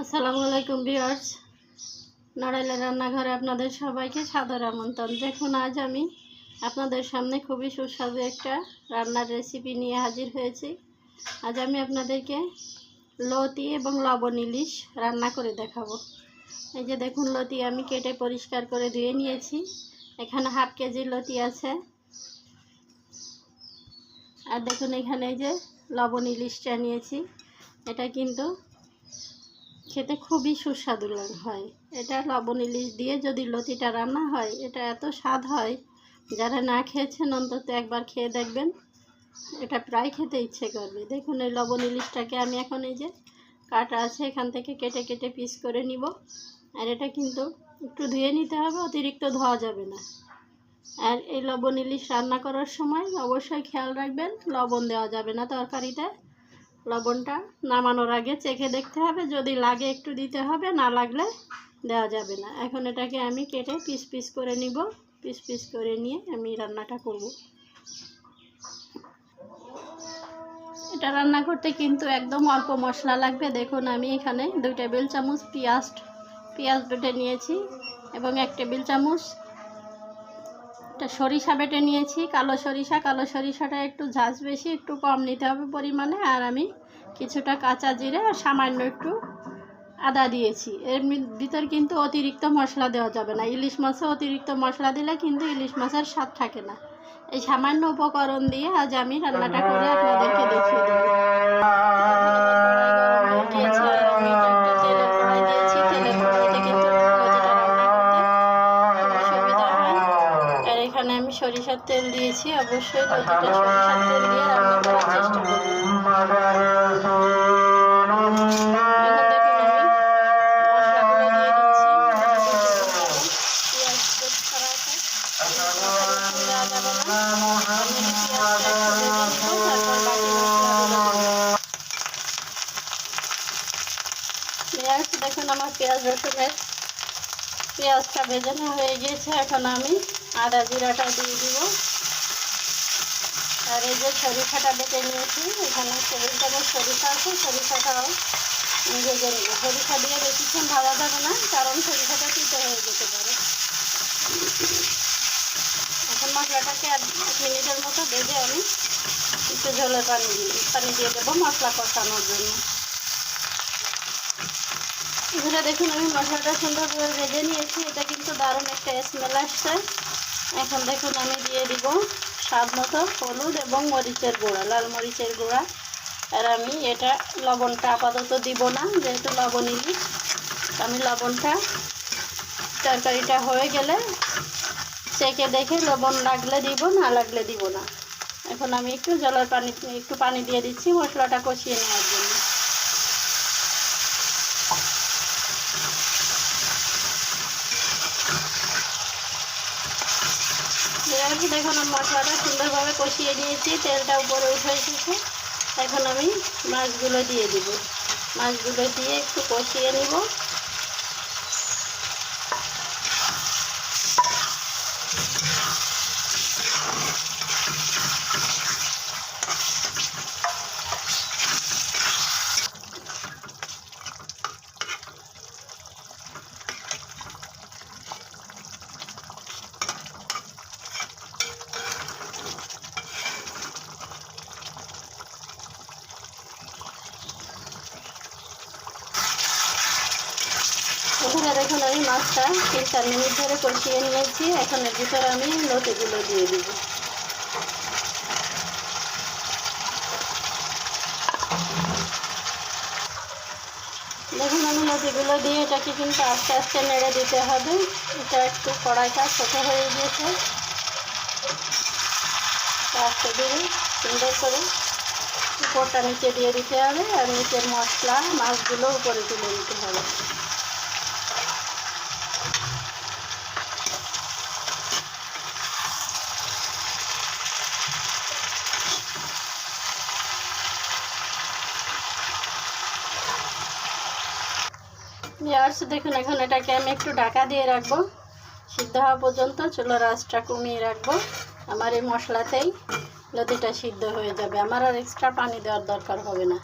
আসসালামু আলাইকুম ভিউয়ার্স, নড়াইলের রান্নাঘরে আপনাদের সবাইকে সাদর আমন্ত্রণ। দেখুন, আজ আমি আপনাদের সামনে খুবই সুস্বাদু একটা রান্নার রেসিপি নিয়ে হাজির হয়েছি। আজ আমি আপনাদেরকে লতি এবং লবণ ইলিশ রান্না করে দেখাবো। এই যে দেখুন, লতি আমি কেটে পরিষ্কার করে ধুয়ে নিয়েছি। এখানে হাফ কেজি লতি আছে। আর দেখুন, এখানে এই যে লবণ ইলিশটা নিয়েছি। এটা কিন্তু খেতে খুবই সুস্বাদু হয়। এটা লবণ ইলিশ দিয়ে যদি লতিটা রান্না হয়, এটা এত স্বাদ হয়, যারা না খেয়েছেন অন্তত একবার খেয়ে দেখবেন, এটা প্রায় খেতে ইচ্ছে করবে। দেখুন, এই লবণ ইলিশটাকে আমি এখন এই যে কাটা আছে এখান থেকে কেটে কেটে পিস করে নিব। আর এটা কিন্তু একটু ধুয়ে নিতে হবে, অতিরিক্ত ধোয়া যাবে না। আর এই লবণ ইলিশ রান্না করার সময় অবশ্যই খেয়াল রাখবেন, লবণ দেওয়া যাবে না তরকারিতে। লবণটা নামানোর আগে চেখে দেখতে হবে, যদি লাগে একটু দিতে হবে, না লাগলে দেওয়া যাবে না। এখন এটাকে আমি কেটে পিস পিস করে নিব। পিস পিস করে নিয়ে আমি রান্নাটা করব। এটা রান্না করতে কিন্তু একদম অল্প মশলা লাগবে। দেখুন, আমি এখানে 2 টেবিল চামচ পেঁয়াজ বেটে নিয়েছি এবং 1 টেবিল চামচ সরিষা বেটে নিয়েছি, কালো সরিষাটা একটু ঝাঁঝ বেশি, একটু কম নিতে হবে পরিমাণে। আর আমি কিছুটা কাঁচা জিরে আর সামান্য একটু আদা দিয়েছি। এর ভিতর কিন্তু অতিরিক্ত মশলা দেওয়া যাবে না। ইলিশ মাছে অতিরিক্ত মশলা দিলে কিন্তু ইলিশ মাছের স্বাদ থাকে না। এই সামান্য উপকরণ দিয়ে আজ আমি রান্নাটা করে আপনাদেরকে দেখিয়ে দেব। এখানে আমি সরিষার তেল দিয়েছি। অবশ্যই লতিটা সরিষার তেল দিয়ে রান্না করার চেষ্টা করব। দেখুন, আমার পেঁয়াজটা ভেজানো হয়ে গিয়েছে। এখন আমি আদা জিরাটা দিয়ে দিব। আর এই যে সরিষাটা বেটে নিয়েছি, এখানে সরিষা আছে, সরিষাটাও ভেজে নেব। সরিষা দিয়ে বেশিক্ষণ ভাজা যাবে না, কারণ সরিষাটা তিতো হয়ে যেতে পারে। এখন মশলাটাকে 1 মিনিটের মতো ভেজে আমি একটু ঝোলের পানি দিয়ে দেবো মশলা কষানোর জন্য। এখানে দেখুন, আমি মশলাটা সুন্দরভাবে ভেজে নিয়েছি। এটা কিন্তু দারুণ একটা স্মেল আসছে। এখন দেখুন, আমি দিয়ে দিব স্বাদ মতো হলুদ এবং মরিচের গুঁড়া, লাল মরিচের গুঁড়া। আর আমি এটা লবণটা আপাতত দিব না, যেহেতু লবণ ইলিশ। আমি লবণটা তরকারিটা হয়ে গেলে চেখে দেখে লবণ লাগলে দিব, না লাগলে দিব না। এখন আমি একটু পানি দিয়ে দিচ্ছি মশলাটা কষিয়ে নেওয়ার জন্য। দেখুন, আমি মশলাটা সুন্দরভাবে কষিয়ে নিয়েছি, তেলটা উপরে উঠে এসেছে। এখন আমি মাছগুলো দিয়ে দিব। মাছগুলো দিয়ে একটু কষিয়ে নিব। এখানে দেখুন, আমি মাছটা 3-4 মিনিট ধরে কষিয়ে নিয়েছি। এখন এর ভিতরে আমি লতিগুলো দিয়ে দিব। দেখুন, আমি লতিগুলো দিয়ে এটাকে কিন্তু আস্তে আস্তে নেড়ে দিতে হবে। এটা একটু কড়াইটা ছোট হয়ে গিয়েছে। আস্তে ধীরে সুন্দর করে উপরটা নিচে দিয়ে দিতে হবে, আর নিচের মশলা মাছগুলো উপরে তুলে দিতে হবে। দেখুন, এখন এটাকে আমি একটু ঢাকা দিয়ে রাখবো। সিদ্ধ হওয়া পর্যন্ত চুলার আঁচটা কমিয়ে রাখবো। আমার এই মশলাতেই লতিটা সিদ্ধ হয়ে যাবে, আমার আর এক্সট্রা পানি দেওয়ার দরকার হবে না।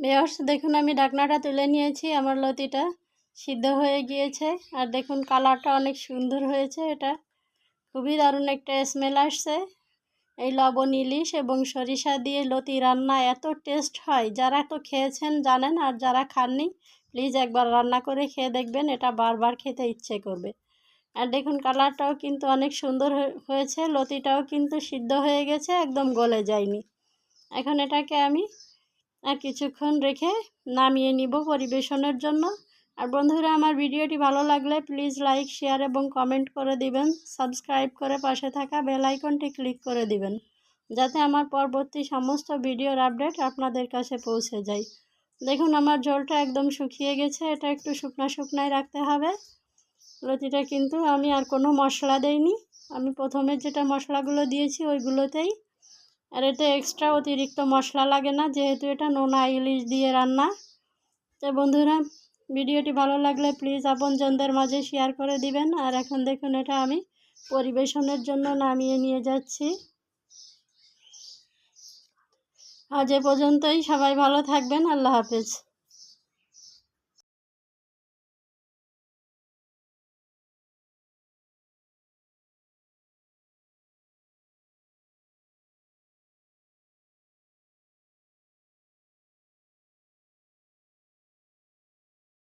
ভিউয়ার্স দেখুন আমি ঢাকনাটা তুলে নিয়েছি, আমার লতিটা সিদ্ধ হয়ে গিয়েছে। আর দেখুন কালারটা অনেক সুন্দর হয়েছে, এটা খুবই দারুণ একটা স্মেল আসছে। এই লবণ ইলিশ এবং সরিষা দিয়ে লতি রান্না এত টেস্ট হয়, যারা তো খেয়েছেন জানেন, আর যারা খাননি প্লিজ একবার রান্না করে খেয়ে দেখবেন, এটা বারবার খেতে ইচ্ছে করবে। আর দেখুন কালারটাও কিন্তু অনেক সুন্দর হয়েছে, লতিটাও কিন্তু সিদ্ধ হয়ে গেছে, একদম গলে যায়নি। এখন এটাকে আমি আর কিছুক্ষণ রেখে নামিয়ে নিব পরিবেশনের জন্য। আর বন্ধুরা আমার ভিডিওটি ভালো লাগলে প্লিজ লাইক শেয়ার এবং কমেন্ট করে দিবেন, সাবস্ক্রাইব করে পাশে থাকা বেল আইকনটি ক্লিক করে দিবেন, যাতে আমার পরবর্তী সমস্ত ভিডিওর আপডেট আপনাদের কাছে পৌঁছে যায়। দেখুন আমার ঝোলটা একদম শুকিয়ে গেছে, এটা একটু শুকনো শুকনাই রাখতে হবে। লতিটা কিন্তু আমি আর কোনো মশলা দেইনি, আমি প্রথমে যেটা মশলাগুলো দিয়েছি ওইগুলোতেই। আর এতে এক্সট্রা অতিরিক্ত মশলা লাগে না, যেহেতু এটা নোনা ইলিশ দিয়ে রান্না। তো বন্ধুরা ভিডিওটি ভালো লাগলে প্লিজ আপনজনদের মাঝে শেয়ার করে দিবেন। আর এখন দেখুন এটা আমি পরিবেশনের জন্য নামিয়ে নিয়ে যাচ্ছি। আজ এ পর্যন্তই, সবাই ভালো থাকবেন, আল্লাহ হাফেজ।